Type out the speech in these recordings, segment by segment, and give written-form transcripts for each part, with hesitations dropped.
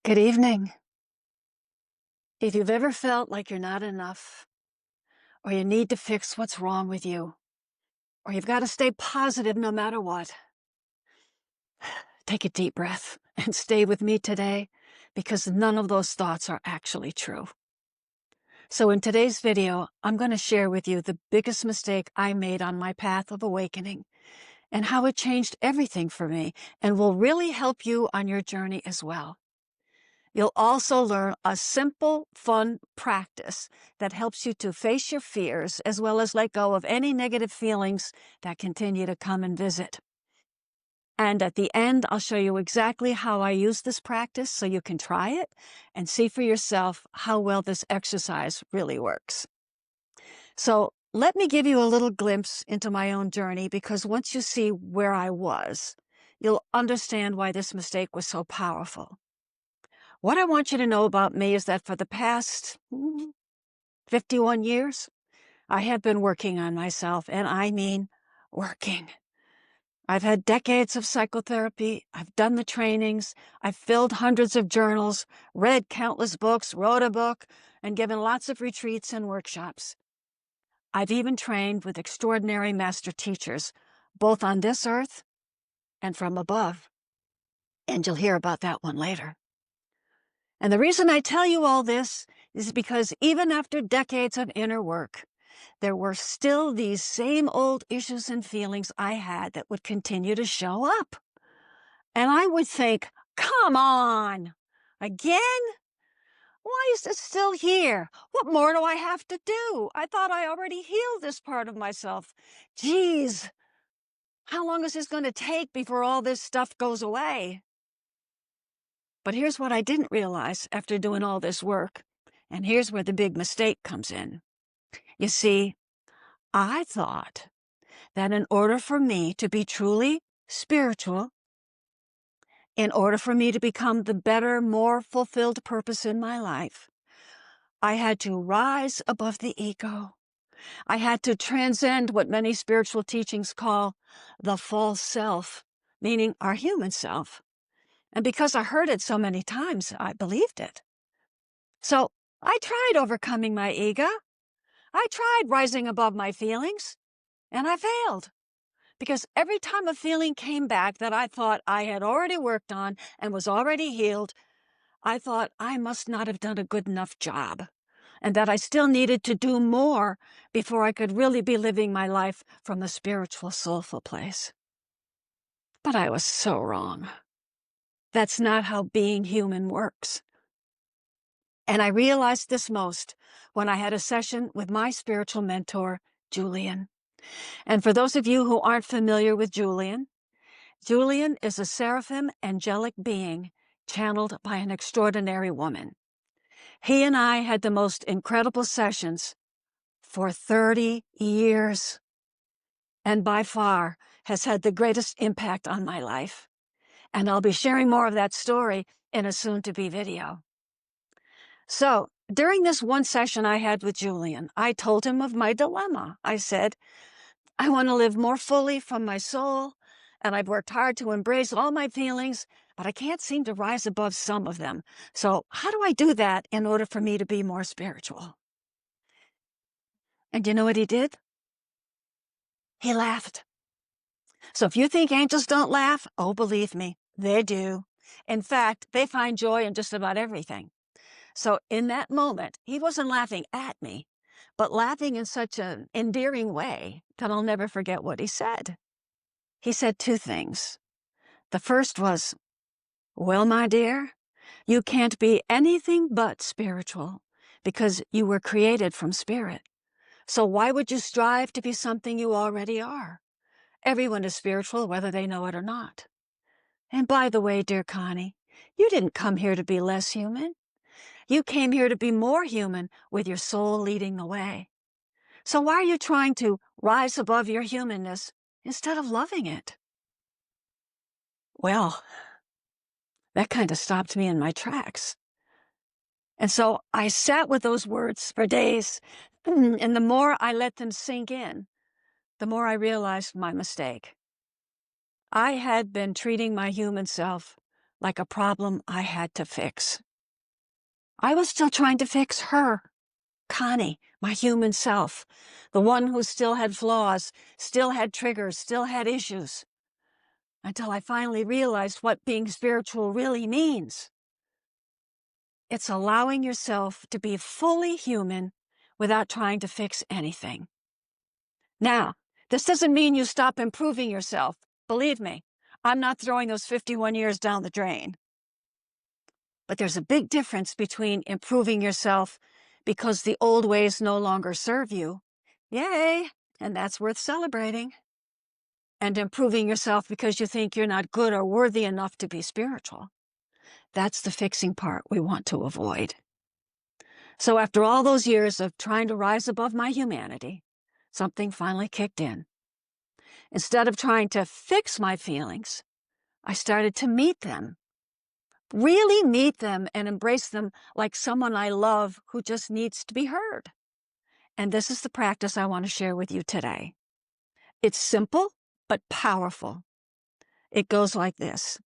Good evening. If you've ever felt like you're not enough, or you need to fix what's wrong with you, or you've got to stay positive no matter what, take a deep breath and stay with me today because none of those thoughts are actually true. So in today's video, I'm going to share with you the biggest mistake I made on my path of awakening and how it changed everything for me and will really help you on your journey as well. You'll also learn a simple, fun practice that helps you to face your fears as well as let go of any negative feelings that continue to come and visit. And at the end, I'll show you exactly how I use this practice so you can try it and see for yourself how well this exercise really works. So let me give you a little glimpse into my own journey because once you see where I was, you'll understand why this mistake was so powerful. What I want you to know about me is that for the past 51 years, I have been working on myself, and I mean working. I've had decades of psychotherapy. I've done the trainings. I've filled hundreds of journals, read countless books, wrote a book, and given lots of retreats and workshops. I've even trained with extraordinary master teachers, both on this earth and from above. And you'll hear about that one later. And the reason I tell you all this is because even after decades of inner work, there were still these same old issues and feelings I had that would continue to show up. And I would think, come on, again? Why is this still here? What more do I have to do? I thought I already healed this part of myself. Geez, how long is this going to take before all this stuff goes away? But here's what I didn't realize after doing all this work, and here's where the big mistake comes in. You see, I thought that in order for me to be truly spiritual, in order for me to become the better, more fulfilled purpose in my life, I had to rise above the ego. I had to transcend what many spiritual teachings call the false self, meaning our human self. And because I heard it so many times, I believed it. So I tried overcoming my ego. I tried rising above my feelings, and I failed. Because every time a feeling came back that I thought I had already worked on and was already healed, I thought I must not have done a good enough job, and that I still needed to do more before I could really be living my life from a spiritual, soulful place. But I was so wrong. That's not how being human works. And I realized this most when I had a session with my spiritual mentor, Julian. And for those of you who aren't familiar with Julian, Julian is a seraphim angelic being channeled by an extraordinary woman. He and I had the most incredible sessions for 30 years, and by far has had the greatest impact on my life. And I'll be sharing more of that story in a soon-to-be video. So, during this one session I had with Julian, I told him of my dilemma. I said, I want to live more fully from my soul, and I've worked hard to embrace all my feelings, but I can't seem to rise above some of them. So how do I do that in order for me to be more spiritual? And you know what he did? He laughed. So if you think angels don't laugh, oh, believe me, they do. In fact, they find joy in just about everything. So in that moment, he wasn't laughing at me, but laughing in such an endearing way that I'll never forget what he said. He said two things. The first was, well, my dear, you can't be anything but spiritual because you were created from spirit. So why would you strive to be something you already are? Everyone is spiritual whether they know it or not. And by the way, dear Connie, you didn't come here to be less human. You came here to be more human with your soul leading the way. So why are you trying to rise above your humanness instead of loving it? Well, that kind of stopped me in my tracks. And so I sat with those words for days, and the more I let them sink in, the more I realized my mistake. I had been treating my human self like a problem I had to fix. I was still trying to fix her, Connie, my human self, the one who still had flaws, still had triggers, still had issues, until I finally realized what being spiritual really means. It's allowing yourself to be fully human without trying to fix anything. Now, this doesn't mean you stop improving yourself. Believe me, I'm not throwing those 51 years down the drain. But there's a big difference between improving yourself because the old ways no longer serve you. Yay! And that's worth celebrating. And improving yourself because you think you're not good or worthy enough to be spiritual. That's the fixing part we want to avoid. So after all those years of trying to rise above my humanity, something finally kicked in. Instead of trying to fix my feelings, I started to meet them. Really meet them and embrace them like someone I love who just needs to be heard. And this is the practice I want to share with you today. It's simple, but powerful. It goes like this.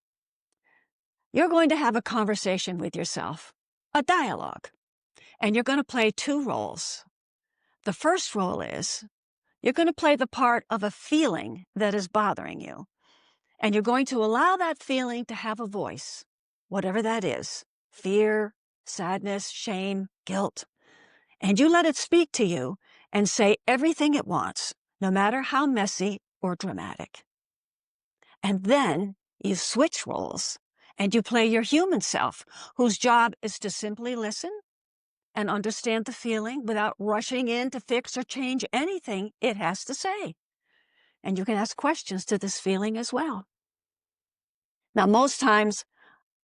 You're going to have a conversation with yourself, a dialogue, and you're going to play two roles. The first role is you're going to play the part of a feeling that is bothering you, and you're going to allow that feeling to have a voice, whatever that is, fear, sadness, shame, guilt, and you let it speak to you and say everything it wants, no matter how messy or dramatic. And then you switch roles and you play your human self, whose job is to simply listen and understand the feeling without rushing in to fix or change anything it has to say. And you can ask questions to this feeling as well. Now, most times,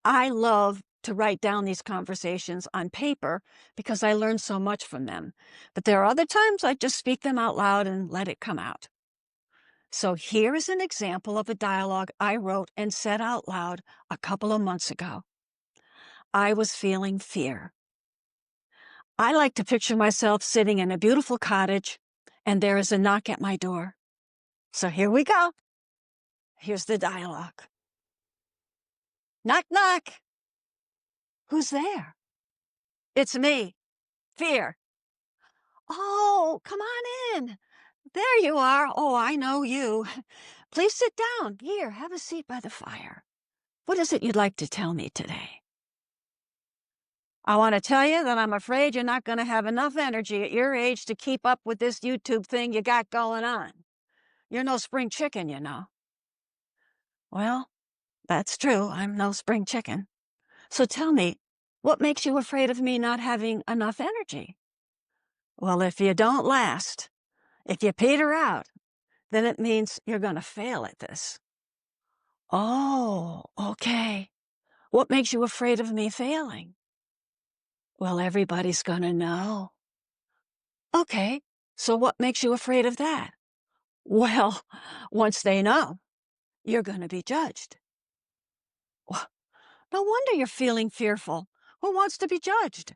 I love to write down these conversations on paper because I learn so much from them. But there are other times I just speak them out loud and let it come out. So here is an example of a dialogue I wrote and said out loud a couple of months ago. I was feeling fear. I like to picture myself sitting in a beautiful cottage, and there is a knock at my door. So here we go. Here's the dialogue. Knock, knock. Who's there? It's me. Fear. Oh, come on in. There you are. Oh, I know you. Please sit down. Here, have a seat by the fire. What is it you'd like to tell me today? I want to tell you that I'm afraid you're not going to have enough energy at your age to keep up with this YouTube thing you got going on. You're no spring chicken, you know. Well, that's true. I'm no spring chicken. So tell me, what makes you afraid of me not having enough energy? Well, if you don't last, if you peter out, then it means you're going to fail at this. Oh, okay. What makes you afraid of me failing? Well, everybody's going to know. Okay, so what makes you afraid of that? Well, once they know, you're going to be judged. Well, no wonder you're feeling fearful. Who wants to be judged?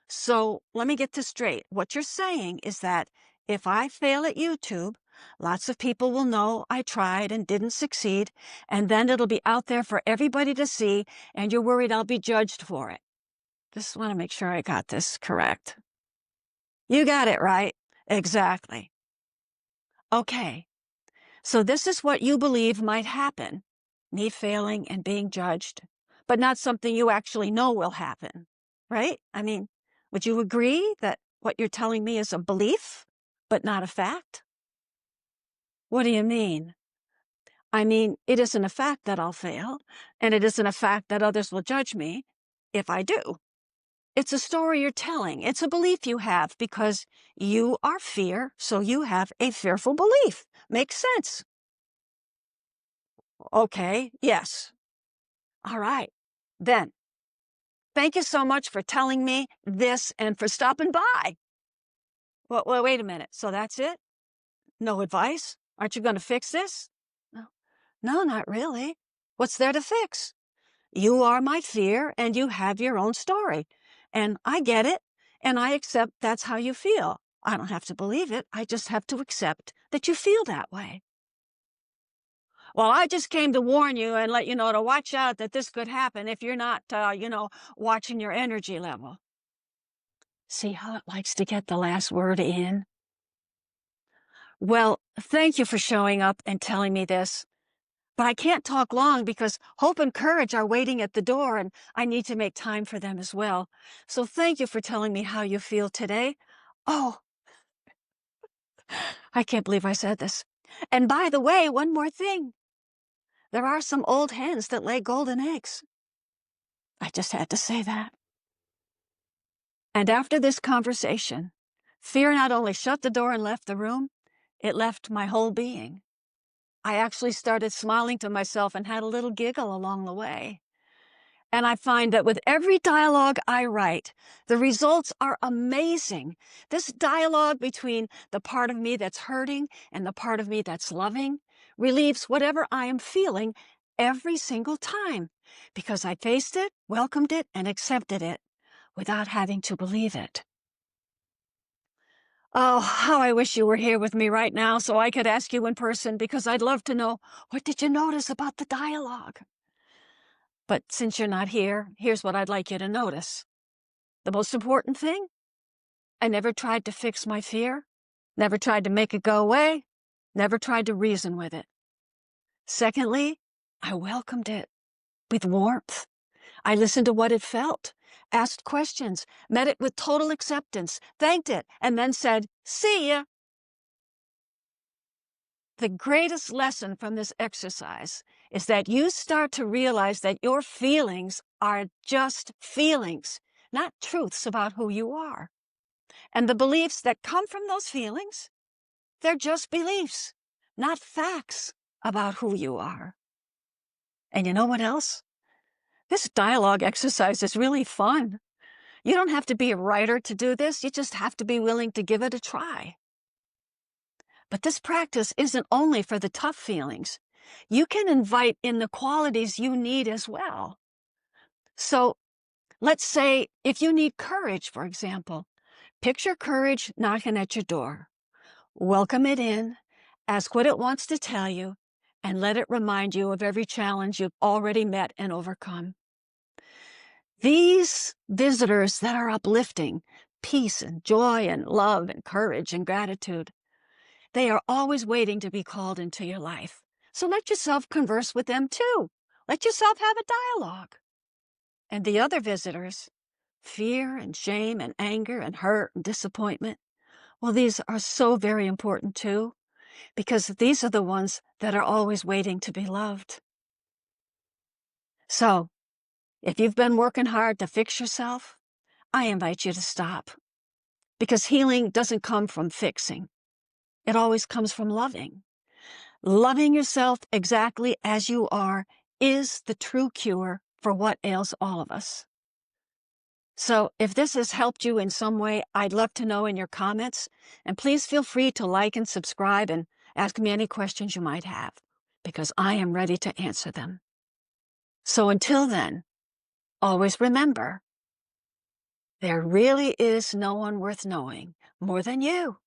So let me get this straight. What you're saying is that if I fail at YouTube, lots of people will know I tried and didn't succeed, and then it'll be out there for everybody to see, and you're worried I'll be judged for it. Just want to make sure I got this correct. You got it right. Exactly. Okay. So this is what you believe might happen, me failing and being judged, but not something you actually know will happen, right? I mean, would you agree that what you're telling me is a belief, but not a fact? What do you mean? I mean, it isn't a fact that I'll fail, and it isn't a fact that others will judge me if I do. It's a story you're telling. It's a belief you have because you are fear, so you have a fearful belief. Makes sense. Okay, yes. All right. Then, thank you so much for telling me this and for stopping by. Well, wait a minute. So that's it? No advice? Aren't you going to fix this? No. No, not really. What's there to fix? You are my fear and you have your own story. And I get it. And I accept that's how you feel. I don't have to believe it. I just have to accept that you feel that way. Well, I just came to warn you and let you know to watch out that this could happen if you're not, watching your energy level. See how it likes to get the last word in? Well, thank you for showing up and telling me this. But I can't talk long because hope and courage are waiting at the door, and I need to make time for them as well. So thank you for telling me how you feel today. Oh, I can't believe I said this. And by the way, one more thing. There are some old hens that lay golden eggs. I just had to say that. And after this conversation, fear not only shut the door and left the room, it left my whole being. I actually started smiling to myself and had a little giggle along the way. And I find that with every dialogue I write, the results are amazing. This dialogue between the part of me that's hurting and the part of me that's loving relieves whatever I am feeling every single time because I faced it, welcomed it, and accepted it without having to believe it. Oh, how I wish you were here with me right now so I could ask you in person because I'd love to know, what did you notice about the dialogue? But since you're not here, here's what I'd like you to notice. The most important thing, I never tried to fix my fear, never tried to make it go away, never tried to reason with it. Secondly, I welcomed it with warmth. I listened to what it felt, asked questions, met it with total acceptance, thanked it, and then said, "See ya." The greatest lesson from this exercise is that you start to realize that your feelings are just feelings, not truths about who you are. And the beliefs that come from those feelings, they're just beliefs, not facts about who you are. And you know what else? This dialogue exercise is really fun. You don't have to be a writer to do this. You just have to be willing to give it a try. But this practice isn't only for the tough feelings. You can invite in the qualities you need as well. So let's say if you need courage, for example, picture courage knocking at your door. Welcome it in, ask what it wants to tell you, and let it remind you of every challenge you've already met and overcome. These visitors that are uplifting, peace and joy and love and courage and gratitude, they are always waiting to be called into your life. So let yourself converse with them too. Let yourself have a dialogue. And the other visitors, fear and shame and anger and hurt and disappointment, well, these are so very important too, because these are the ones that are always waiting to be loved. So, if you've been working hard to fix yourself, I invite you to stop. Because healing doesn't come from fixing. It always comes from loving. Loving yourself exactly as you are is the true cure for what ails all of us. So if this has helped you in some way, I'd love to know in your comments, and please feel free to like and subscribe and ask me any questions you might have, because I am ready to answer them. So until then, always remember, there really is no one worth knowing more than you.